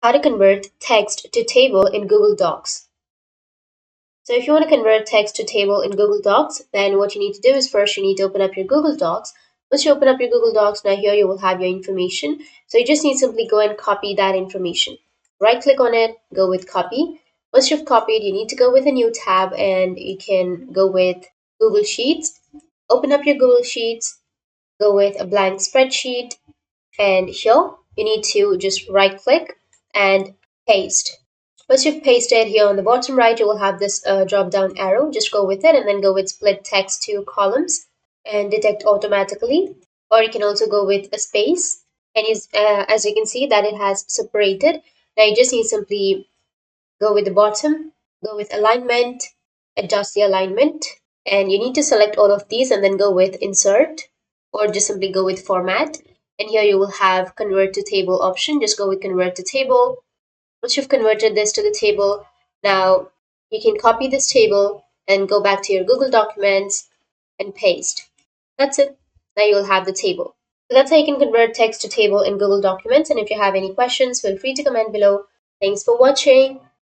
How to convert text to table in Google Docs. So if you want to convert text to table in Google Docs, then what you need to do is first you need to open up your Google Docs. Once you open up your Google Docs, now here you will have your information. So you just need to simply go and copy that information. Right click on it, go with copy. Once you've copied, you need to go with a new tab and you can go with Google Sheets. Open up your Google Sheets, go with a blank spreadsheet, and here you need to just right click and paste. Once you've pasted here on the bottom right, you will have this drop down arrow. Just go with it and then go with split text to columns and detect automatically. Or you can also go with a space. And as you can see that it has separated. Now you just need to simply go with the bottom, go with alignment, adjust the alignment. And you need to select all of these and then go with insert or just simply go with format. And here you will have convert to table option. Just go with convert to table. Once you've converted this to the table, now you can copy this table and go back to your Google Documents and paste. That's it. Now you will have the table. So that's how you can convert text to table in Google Documents. And if you have any questions, feel free to comment below. Thanks for watching.